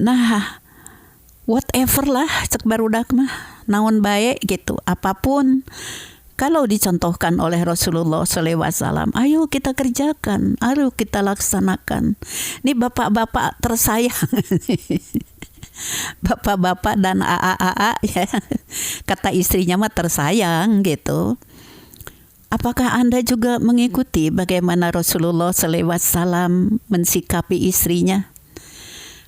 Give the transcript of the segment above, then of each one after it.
Nah, whatever lah cek barudak mah, naon bae gitu, apapun kalau dicontohkan oleh Rasulullah SAW, ayo kita kerjakan, ayo kita laksanakan. Ini bapak-bapak tersayang, bapak-bapak dan AA ya, kata istrinya mah tersayang gitu. Apakah Anda juga mengikuti bagaimana Rasulullah SAW mensikapi istrinya?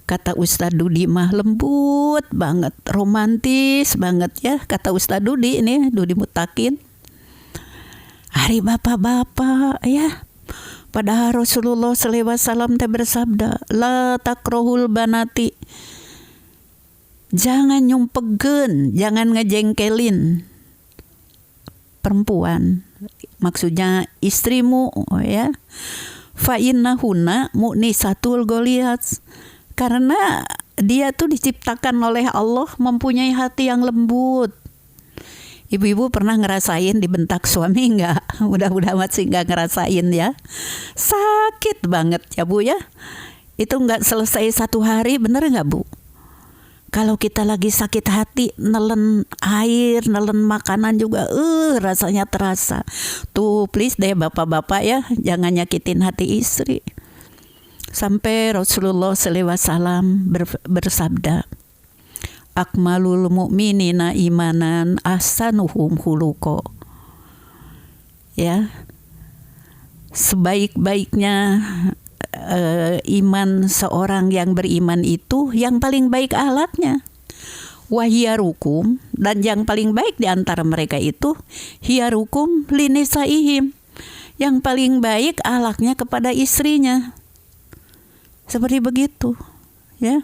Kata Ustadz Dudi mah lembut banget, romantis banget ya, kata Ustadz Dudi ini, Dudi Mutakin. Hari bapak-bapak ya, padahal Rasulullah SAW teh bersabda, la takrohul banati, jangan nyumpegeun, jangan ngejengkelin perempuan, maksudnya istrimu ya. Fa innahunna mu'nisatul goliath, karena dia tuh diciptakan oleh Allah mempunyai hati yang lembut. Ibu-ibu pernah ngerasain dibentak suami nggak? Mudah-mudahan sih nggak ngerasain ya. Sakit banget ya Bu ya. Itu nggak selesai 1 hari, bener nggak Bu? Kalau kita lagi sakit hati, nelen air, nelen makanan juga, rasanya terasa. Tuh please deh bapak-bapak ya, jangan nyakitin hati istri. Sampai Rasulullah SAW bersabda, akmalul mu'minina imanan ahsanuhum khuluqa. Ya, sebaik-baiknya iman seorang yang beriman itu yang paling baik akhlaknya. Wahiyarukum, dan yang paling baik di antara mereka itu hiyarukum linisaihim, yang paling baik akhlaknya kepada istrinya. Seperti begitu ya.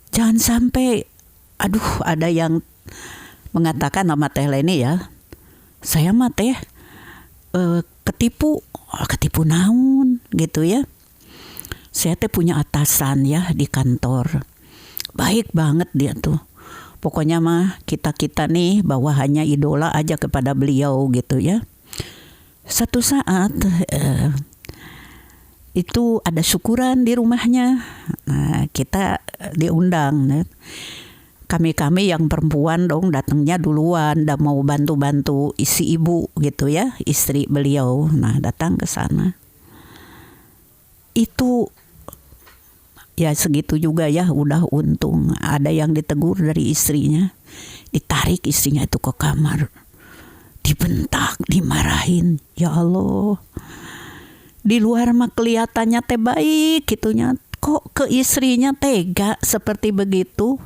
Jangan sampai ada yang mengatakan sama Teh Leni ya, saya mah teh ketipu naun gitu ya. Saya teh punya atasan ya di kantor, baik banget dia tuh. Pokoknya mah kita nih bawahannya idola aja kepada beliau gitu ya. Satu saat itu ada syukuran di rumahnya. Nah, kita diundang. Kami yang perempuan dong datangnya duluan, dan mau bantu-bantu isi ibu gitu ya, istri beliau. Nah, datang ke sana. Itu ya segitu juga ya, udah untung ada yang ditegur dari istrinya. Ditarik istrinya itu ke kamar. Dibentak, dimarahin. Ya Allah. Di luar mah kelihatannya teh baik gitunya, kok ke istrinya tega seperti begitu.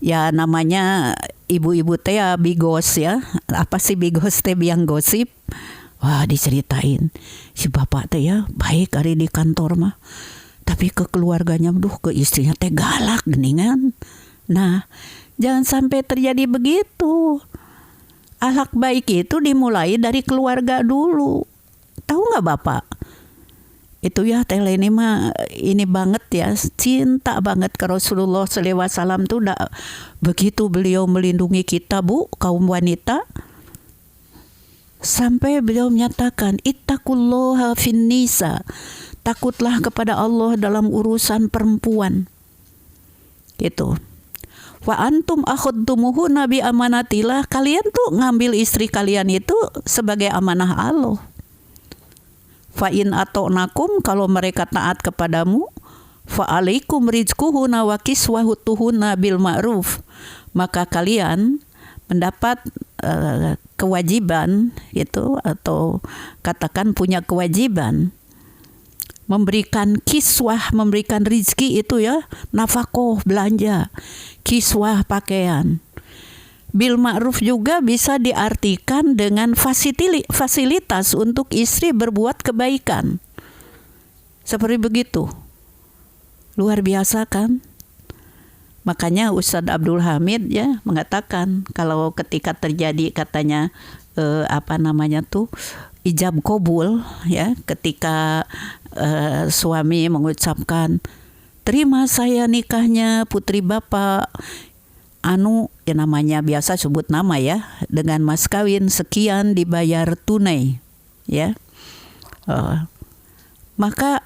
Ya namanya ibu-ibu teh ya bigos ya. Apa sih bigos teh, biang gosip. Wah, diceritain si bapak teh ya baik hari di kantor mah, tapi ke keluarganya ke istrinya teh galak geningan. Nah, jangan sampai terjadi begitu. Akhlak baik itu dimulai dari keluarga dulu. Tahu nggak Bapak? Itu ya Teh Leni mah ini banget ya, cinta banget ke Rasulullah SAW tuh udah begitu beliau melindungi kita Bu, kaum wanita. Sampai beliau menyatakan, ittaqullaha fin nisa, takutlah kepada Allah dalam urusan perempuan. Gitu. Wa antum akhudtumuhunna bi amanatillah, kalian tuh ngambil istri kalian itu sebagai amanah Allah. Fa in atonakum, kalau mereka taat kepadamu, fa alaikum rizquhunna wa kiswahutuhunna bil ma'ruf, maka kalian mendapat kewajiban itu, atau katakan punya kewajiban memberikan kiswah, memberikan rizki itu ya, nafkah belanja, kiswah pakaian. Bil ma'ruf juga bisa diartikan dengan fasilitas untuk istri berbuat kebaikan. Seperti begitu. Luar biasa kan? Makanya Ustadz Abdul Hamid ya mengatakan kalau ketika terjadi katanya ijab qabul ya, ketika suami mengucapkan terima saya nikahnya putri bapak ya namanya biasa sebut nama ya, dengan mas kawin sekian dibayar tunai ya, maka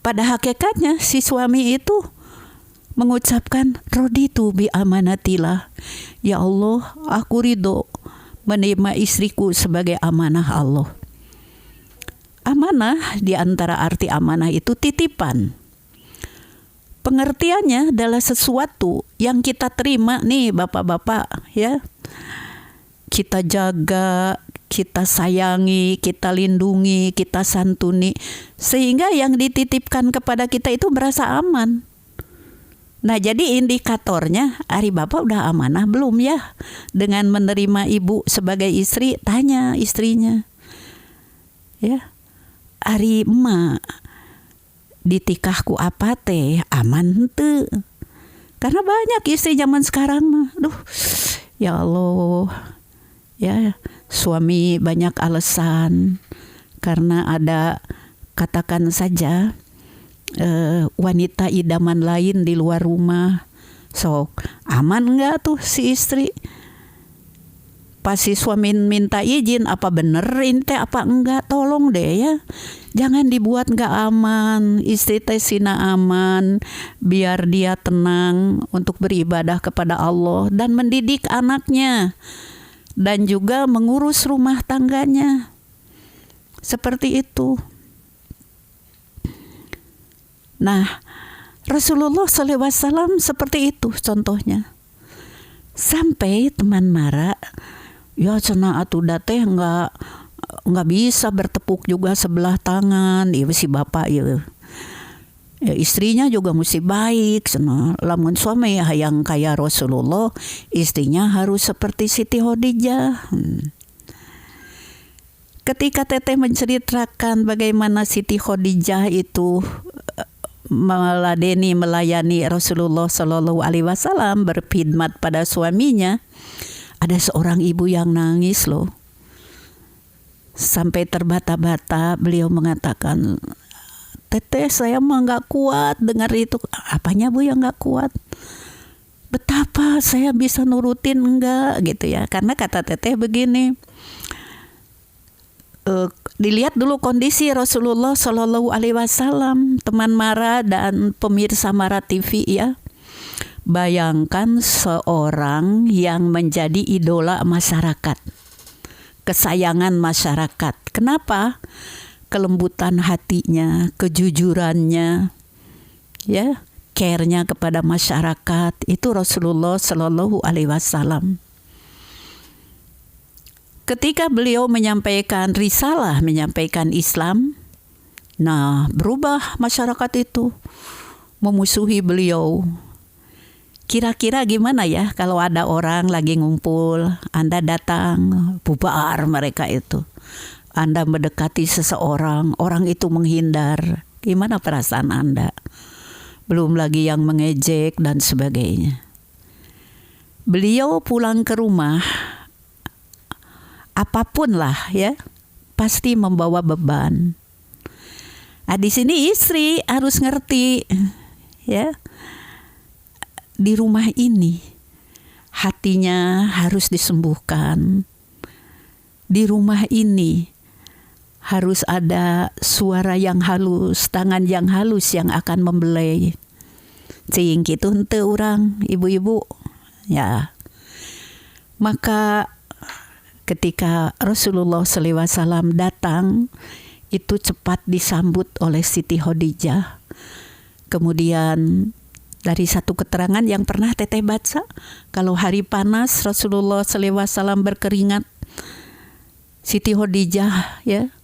pada hakikatnya si suami itu mengucapkan raditu bi amanatillah. Ya Allah, aku ridho menerima istriku sebagai amanah Allah. Amanah, di antara arti amanah itu titipan. Pengertiannya adalah sesuatu yang kita terima nih bapak-bapak ya. Kita jaga, kita sayangi, kita lindungi, kita santuni, sehingga yang dititipkan kepada kita itu merasa aman. Nah, jadi indikatornya, Ari Bapak udah amanah belum ya dengan menerima ibu sebagai istri? Tanya istrinya. Ya, Ari emak ditikahku apa teh aman henteu? Karena banyak istri zaman sekarang mah, duh, ya Allah. Ya, suami banyak alasan karena ada, katakan saja, wanita idaman lain di luar rumah. Sok aman enggak tuh si istri? Pas si suami minta izin, apa bener inte apa enggak? Tolong deh ya, jangan dibuat enggak aman. Istri teh sina aman, biar dia tenang untuk beribadah kepada Allah dan mendidik anaknya, dan juga mengurus rumah tangganya. Seperti itu. Nah, Rasulullah SAW seperti itu contohnya. Sampai teman Mara, ya cenah atuh teh nggak bisa bertepuk juga sebelah tangan. Iya si bapak ya. Ya, istrinya juga mesti baik. Lamun suami yang kaya Rasulullah, istrinya harus seperti Siti Khadijah. Ketika teteh menceritakan bagaimana Siti Khadijah itu melayani Rasulullah Shallallahu Alaihi Wasallam, berkhidmat pada suaminya, ada seorang ibu yang nangis loh. Sampai terbata-bata beliau mengatakan, Teteh saya mah gak kuat dengar itu. Apanya Bu yang gak kuat? Betapa saya bisa nurutin enggak gitu ya. Karena kata Teteh begini, dilihat dulu kondisi Rasulullah Shallallahu Alaihi Wasallam, teman Mara dan pemirsa Mara TV ya. Bayangkan seorang yang menjadi idola masyarakat, kesayangan masyarakat. Kenapa? Kelembutan hatinya, kejujurannya, ya, care-nya kepada masyarakat, itu Rasulullah Shallallahu Alaihi Wasallam. Ketika beliau menyampaikan risalah, menyampaikan Islam, nah berubah masyarakat itu memusuhi beliau. Kira-kira gimana ya kalau ada orang lagi ngumpul, Anda datang, bubar mereka itu. Anda mendekati seseorang, orang itu menghindar. Gimana perasaan Anda? Belum lagi yang mengejek dan sebagainya. Beliau pulang ke rumah, apapun lah ya, pasti membawa beban. Nah, di sini istri harus ngerti ya. Di rumah ini hatinya harus disembuhkan. Di rumah ini harus ada suara yang halus, tangan yang halus yang akan membelai. Cing kitu henteu urang, ibu-ibu. Ya. Maka ketika Rasulullah SAW datang, itu cepat disambut oleh Siti Khadijah. Kemudian dari satu keterangan yang pernah Teteh baca, kalau hari panas Rasulullah SAW berkeringat, Siti Khadijah ya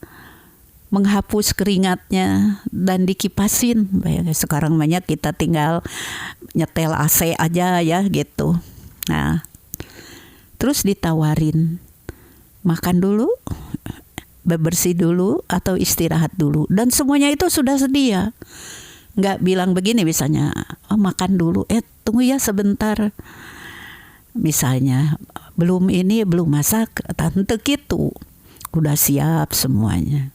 menghapus keringatnya dan dikipasin. Sekarang banyak kita tinggal nyetel AC aja ya gitu. Nah, terus ditawarin makan dulu, bebersih dulu, atau istirahat dulu. Dan semuanya itu sudah sedia. Nggak bilang begini misalnya, oh makan dulu, tunggu ya sebentar. Misalnya, belum masak, tante gitu. Udah siap semuanya.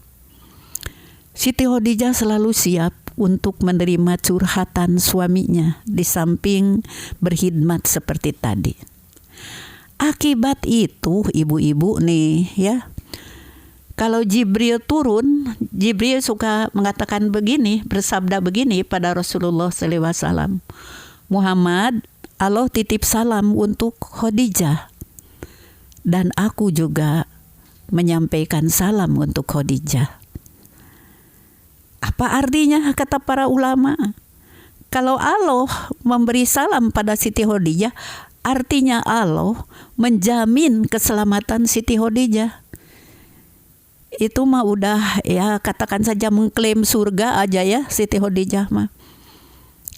Siti Khadijah selalu siap untuk menerima curhatan suaminya di samping berkhidmat seperti tadi. Akibat itu ibu-ibu nih ya, Kalau Jibril turun, Jibril suka mengatakan begini, bersabda begini pada Rasulullah SAW. Muhammad, Allah titip salam untuk Khadijah. Dan aku juga menyampaikan salam untuk Khadijah. Apa artinya kata para ulama? Kalau Allah memberi salam pada Siti Khadijah, artinya Allah menjamin keselamatan Siti Khadijah. Itu mah udah ya katakan saja mengklaim surga aja ya Siti Khadijah mah.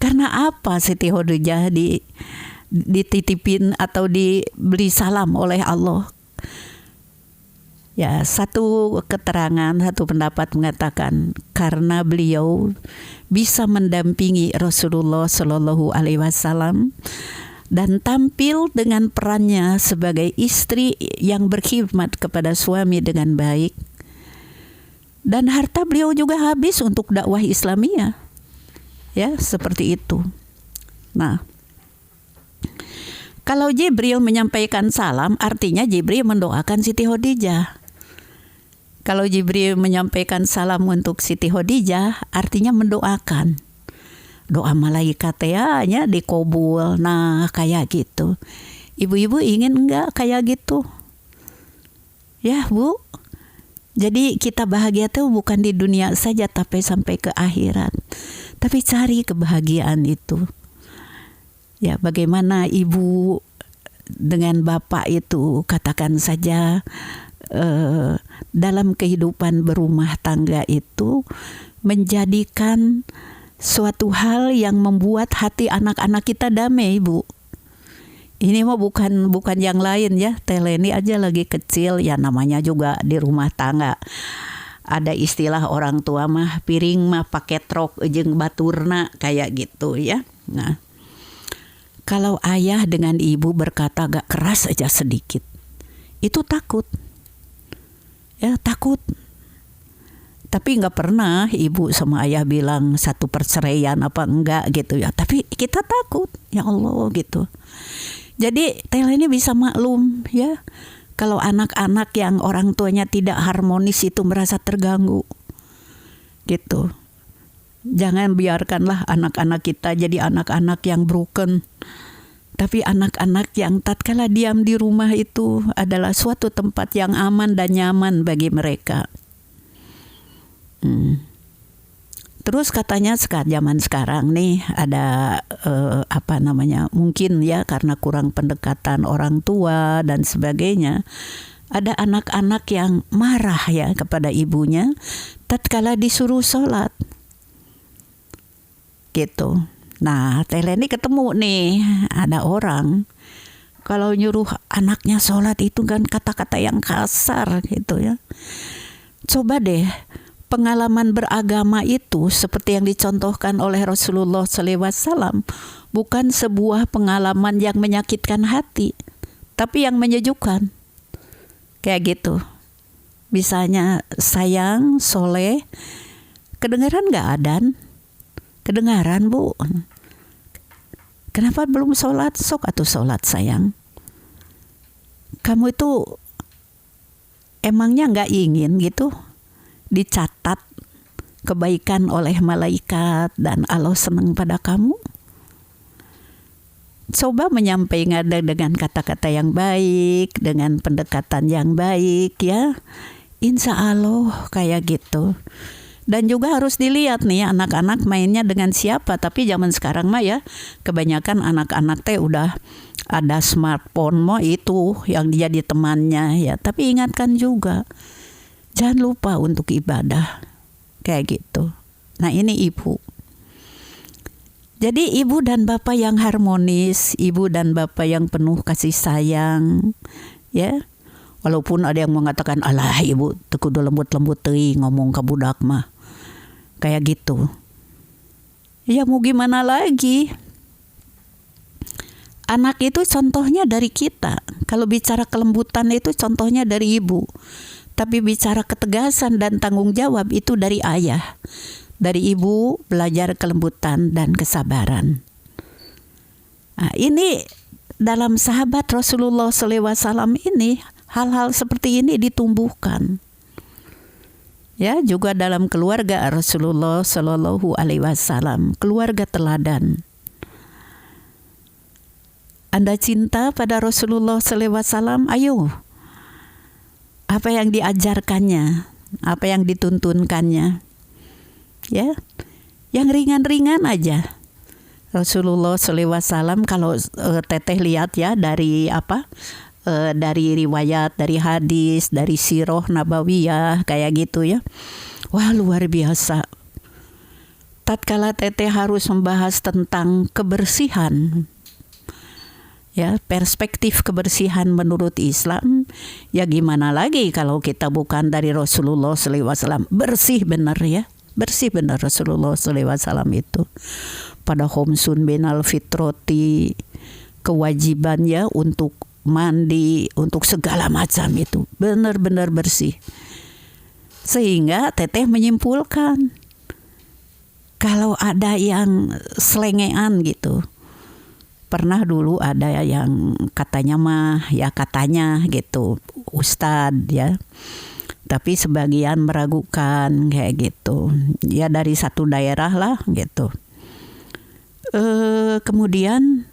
Karena apa Siti Khadijah dititipin atau diberi salam oleh Allah? Ya, satu keterangan, satu pendapat mengatakan karena beliau bisa mendampingi Rasulullah Shallallahu Alaihi Wasallam dan tampil dengan perannya sebagai istri yang berkhidmat kepada suami dengan baik. Dan harta beliau juga habis untuk dakwah Islamiyah. Ya, seperti itu. Nah, kalau Jibril menyampaikan salam, artinya Jibril mendoakan Siti Khadijah. Kalau Jibril menyampaikan salam untuk Siti Khadijah, artinya mendoakan. Doa malaikat ya dikabul. Nah, kayak gitu. Ibu-ibu ingin enggak kayak gitu? Ya, Bu. Jadi kita bahagia tuh bukan di dunia saja tapi sampai ke akhirat. Tapi cari kebahagiaan itu. Ya, bagaimana ibu dengan bapak itu katakan saja dalam kehidupan berumah tangga itu menjadikan suatu hal yang membuat hati anak-anak kita damai, Bu. Ini mah bukan yang lain ya. Teleni aja lagi kecil ya, namanya juga di rumah tangga. Ada istilah orang tua mah piring mah pakai trok jeung baturna kayak gitu ya. Nah, kalau ayah dengan ibu berkata agak keras aja sedikit, itu takut. Ya, takut. Tapi nggak pernah ibu sama ayah bilang satu perceraian apa enggak gitu ya. Tapi kita takut, ya Allah gitu. Jadi Tela ini bisa maklum ya. Kalau anak-anak yang orang tuanya tidak harmonis itu merasa terganggu. Gitu. Jangan biarkanlah anak-anak kita jadi anak-anak yang broken. Tapi anak-anak yang tatkala diam di rumah itu adalah suatu tempat yang aman dan nyaman bagi mereka. Terus katanya zaman sekarang nih ada mungkin ya karena kurang pendekatan orang tua dan sebagainya. Ada anak-anak yang marah ya kepada ibunya tatkala disuruh sholat. Gitu. Nah, Tela ini ketemu nih, ada orang kalau nyuruh anaknya sholat itu kan kata-kata yang kasar gitu ya. Coba deh, pengalaman beragama itu seperti yang dicontohkan oleh Rasulullah SAW bukan sebuah pengalaman yang menyakitkan hati, tapi yang menyejukkan. Kayak gitu. Misalnya sayang, soleh, kedengaran gak adan? Kedengaran, Bu. Kenapa belum sholat? Sok atuh sholat sayang. Kamu itu emangnya gak ingin gitu dicatat kebaikan oleh malaikat dan Allah senang pada kamu? Coba menyampaikan dengan kata-kata yang baik, dengan pendekatan yang baik ya. Insya Allah kayak gitu. Dan juga harus dilihat nih anak-anak mainnya dengan siapa. Tapi zaman sekarang mah ya kebanyakan anak-anak teh udah ada smartphone mah itu yang jadi temannya ya. Tapi ingatkan juga jangan lupa untuk ibadah kayak gitu. Nah ini ibu. Jadi ibu dan bapak yang harmonis, ibu dan bapak yang penuh kasih sayang ya. Walaupun ada yang mengatakan alah ibu teu kudu lembut-lembut teuing ngomong ka budak mah. Kayak gitu. Ya mau gimana lagi? Anak itu contohnya dari kita. Kalau bicara kelembutan itu contohnya dari ibu. Tapi bicara ketegasan dan tanggung jawab itu dari ayah. Dari ibu belajar kelembutan dan kesabaran. Nah, ini dalam sahabat Rasulullah SAW ini hal-hal seperti ini ditumbuhkan. Ya, juga dalam keluarga Rasulullah Shallallahu Alaihi Wasallam, keluarga teladan. Anda cinta pada Rasulullah Shallallahu Alaihi Wasallam, ayo. Apa yang diajarkannya, apa yang dituntunkannya, ya, yang ringan-ringan aja. Rasulullah Shallallahu Alaihi Wasallam, kalau teteh lihat ya dari dari riwayat, dari hadis, dari sirah nabawiyah kayak gitu ya. Wah, luar biasa. Tatkala teteh harus membahas tentang kebersihan, ya, perspektif kebersihan menurut Islam, ya gimana lagi kalau kita bukan dari Rasulullah Sallallahu Alaihi Wasallam. Bersih benar ya, bersih benar Rasulullah Sallallahu Alaihi Wasallam itu. Pada khomsun binal fitroti, kewajibannya untuk mandi, untuk segala macam itu benar-benar bersih. Sehingga teteh menyimpulkan, kalau ada yang selengean gitu, pernah dulu ada yang katanya gitu ustadz ya, tapi sebagian meragukan kayak gitu ya, dari satu daerah lah gitu. Kemudian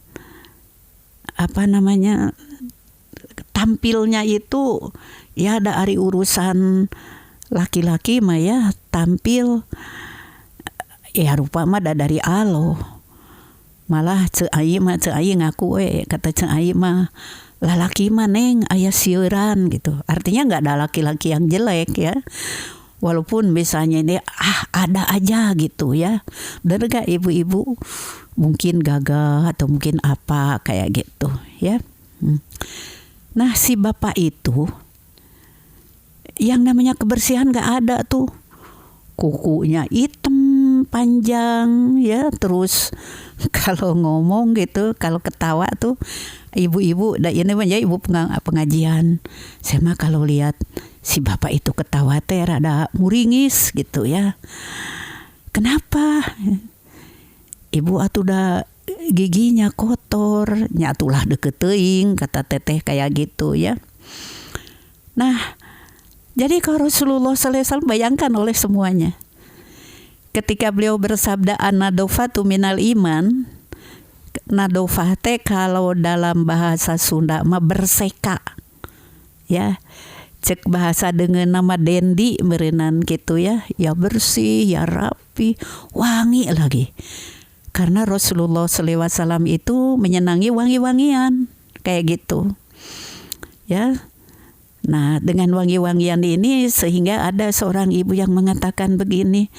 tampilnya itu ya dari urusan laki-laki mah ya, tampil ya rupa mah dari Allah. Malah ceu aing ngaku kata ceu aing mah lalaki mah neng aya sieuran gitu. Artinya enggak ada laki-laki yang jelek ya. Walaupun misalnya ini ada aja gitu ya. Bener gak ibu-ibu? Mungkin gagah atau mungkin apa kayak gitu ya. Nah, si bapak itu yang namanya kebersihan gak ada tuh. Kukunya hitam panjang ya, terus kalau ngomong gitu, kalau ketawa tuh ibu-ibu, ini mah ya ibu pengajian. Saya mah kalau lihat si bapak itu ketawa teh rada muringis gitu ya. Kenapa? Ibu atuh giginya kotor, nyatulah deket teuing, kata teteh kayak gitu ya. Nah, jadi kalau Rasulullah sallallahu alaihi wasallam, bayangkan oleh semuanya. Ketika beliau bersabda an-nadofatu minal iman, nadofah teh kalau dalam bahasa Sunda mah berseka. Ya. Cek bahasa dengan nama dendi merenan gitu ya. Ya bersih, ya rapi, wangi lagi. Karena Rasulullah sallallahu alaihi wasallam itu menyenangi wangi-wangian kayak gitu. Ya. Nah, dengan wangi-wangian ini sehingga ada seorang ibu yang mengatakan begini,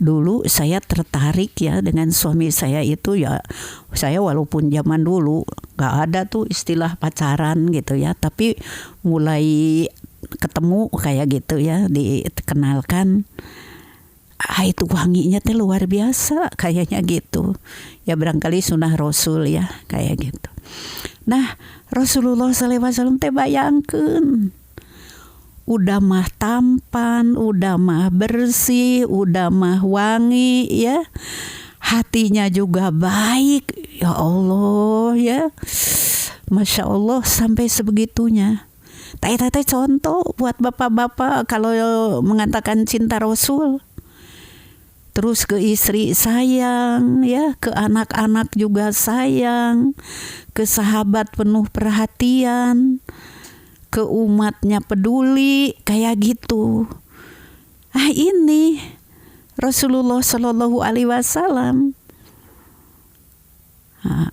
dulu saya tertarik ya dengan suami saya itu ya, saya walaupun zaman dulu gak ada tuh istilah pacaran gitu ya, tapi mulai ketemu kayak gitu ya, dikenalkan, itu wanginya tuh luar biasa kayaknya gitu. Ya barangkali sunnah Rasul ya kayak gitu. Nah, Rasulullah SAW teh bayangkeun, udah mah tampan, udah mah bersih, udah mah wangi ya. Hatinya juga baik. Ya Allah ya. Masya Allah sampai sebegitunya. Tete contoh buat bapak-bapak kalau mengatakan cinta Rasul. Terus ke istri sayang ya, ke anak-anak juga sayang, ke sahabat penuh perhatian, ke umatnya peduli kayak gitu. Ini Rasulullah Shallallahu Alaihi Wasallam.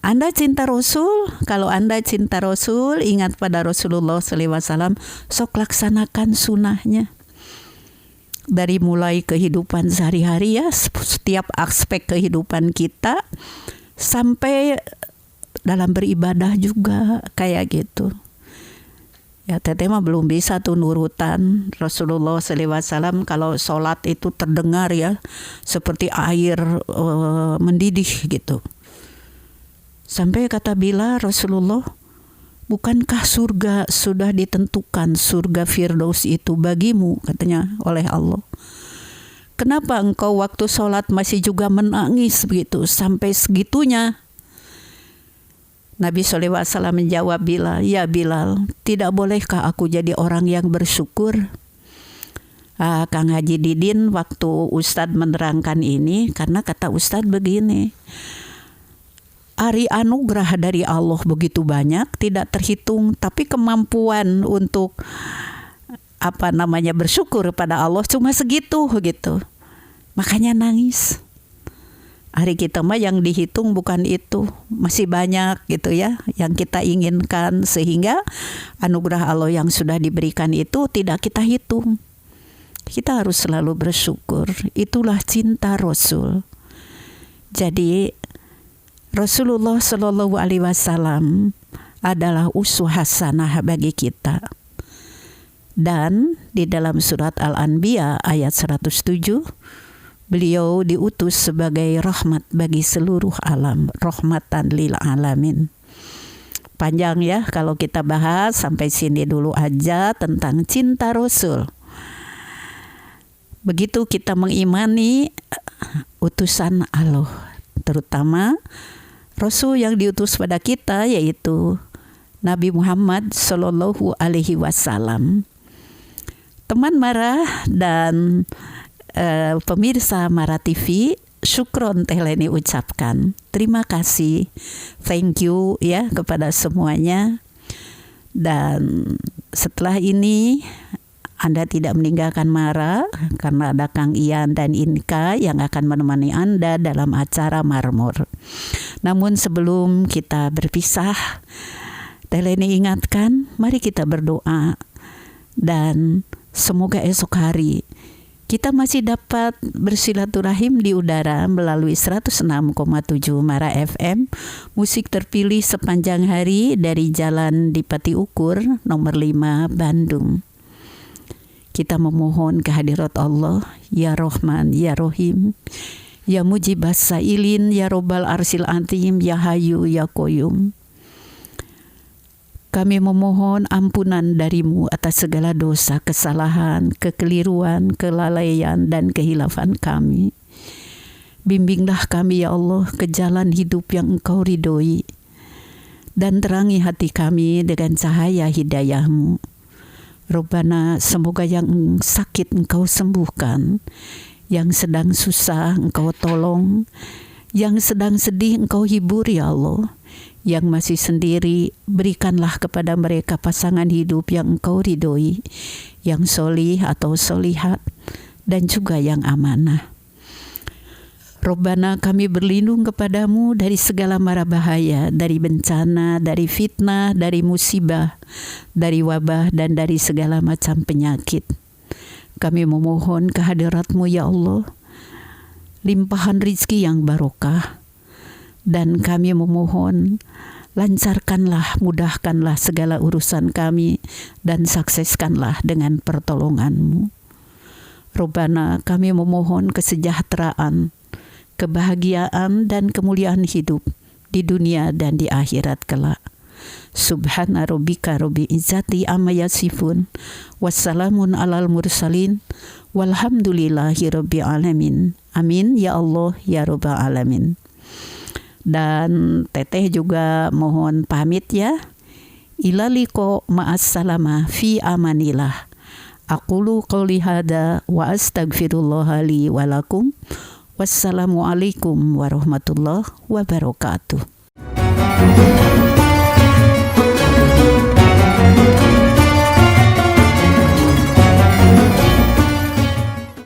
Anda cinta Rasul? Kalau Anda cinta Rasul, ingat pada Rasulullah Shallallahu Alaihi Wasallam, sok laksanakan sunnahnya. Dari mulai kehidupan sehari-hari ya, setiap aspek kehidupan kita, sampai dalam beribadah juga kayak gitu. Ya teteh mah belum bisa tuh nurutan Rasulullah sallallahu alaihi wasallam kalau sholat itu terdengar ya seperti air mendidih gitu. Sampai kata Bilal, Rasulullah, bukankah surga sudah ditentukan, surga Firdaus itu bagimu, katanya oleh Allah. Kenapa engkau waktu sholat masih juga menangis begitu sampai segitunya? Nabi SAW menjawab Bilal, ya Bilal, tidak bolehkah aku jadi orang yang bersyukur? Kang Haji Didin waktu Ustadz menerangkan ini, karena kata Ustadz begini, ari anugerah dari Allah begitu banyak, tidak terhitung, tapi kemampuan untuk bersyukur pada Allah cuma segitu gitu. Makanya nangis. Hari kita mah yang dihitung bukan itu, masih banyak gitu ya yang kita inginkan, sehingga anugerah Allah yang sudah diberikan itu tidak kita hitung. Kita harus selalu bersyukur. Itulah cinta Rasul. Jadi Rasulullah Shallallahu Alaihi Wasallam adalah uswah hasanah bagi kita. Dan di dalam surat Al-Anbiya ayat 107, beliau diutus sebagai rahmat bagi seluruh alam, rahmatan lil alamin. Panjang ya kalau kita bahas, sampai sini dulu aja tentang cinta Rasul. Begitu kita mengimani utusan Allah, terutama Rasul yang diutus pada kita, yaitu Nabi Muhammad Sallallahu Alaihi Wasallam. Teman Mara dan pemirsa Mara TV, syukron teh Leni ucapkan. Terima kasih, thank you ya kepada semuanya. Dan setelah ini Anda tidak meninggalkan Mara, karena ada Kang Ian dan Inka yang akan menemani Anda dalam acara Marmor. Namun sebelum kita berpisah, Teh Leni ingatkan, mari kita berdoa. Dan semoga esok hari kita masih dapat bersilaturahim di udara melalui 106,7 Mara FM, musik terpilih sepanjang hari dari Jalan Dipati Ukur, nomor 5, Bandung. Kita memohon kehadirat Allah, Ya Rahman, Ya Rahim, Ya Mujibas Sa'ilin, Ya Robbal Arsil Antim, Ya Hayu, Ya Qayyum. Kami memohon ampunan darimu atas segala dosa, kesalahan, kekeliruan, kelalaian, dan kehilafan kami. Bimbinglah kami ya Allah ke jalan hidup yang Engkau ridhoi, dan terangi hati kami dengan cahaya hidayah-Mu. Rabbana, semoga yang sakit Engkau sembuhkan, yang sedang susah Engkau tolong, yang sedang sedih Engkau hibur ya Allah, yang masih sendiri berikanlah kepada mereka pasangan hidup yang Engkau ridhoi, yang solih atau solihat, dan juga yang amanah. Rabbana, kami berlindung kepadamu dari segala mara bahaya, dari bencana, dari fitnah, dari musibah, dari wabah, dan dari segala macam penyakit. Kami memohon kehadirat-Mu ya Allah, limpahan rizki yang barokah, dan kami memohon lancarkanlah, mudahkanlah segala urusan kami, dan sukseskanlah dengan pertolongan-Mu. Rabbana, kami memohon kesejahteraan, kebahagiaan, dan kemuliaan hidup di dunia dan di akhirat kelak. Subhana rabbika rabbil izzati amma yasifun, wassalamun alal mursalin, walhamdulillahi rabbil alamin. Amin ya Allah ya rabbal alamin. Dan Teteh juga mohon pamit ya. Ilaliko ma'as salama fi amanillah. Aqulu qouli hada wa astaghfirullah li wa lakum. Wassalamualaikum warahmatullahi wabarakatuh.